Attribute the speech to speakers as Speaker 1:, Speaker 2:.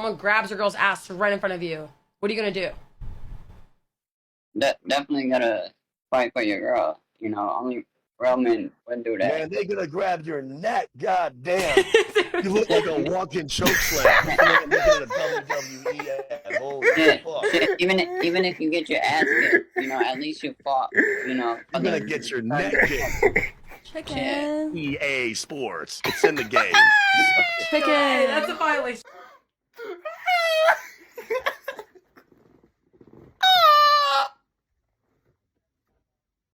Speaker 1: someone grabs your girl's ass right in front of you, what are you gonna do?
Speaker 2: Definitely gotta fight for your girl. You know, only real men wouldn't do that.
Speaker 3: Man, they gonna grab your neck. God damn. You look like a walking choke slam. You look like a WWE ad. Holy fuck.
Speaker 2: Shit. Even if you get your ass kicked, you know, at least you fought. You know,
Speaker 3: You're gonna get your neck kicked.
Speaker 1: Chicken.
Speaker 3: EA Sports. It's in the game.
Speaker 1: Chicken. Hey, that's a violation.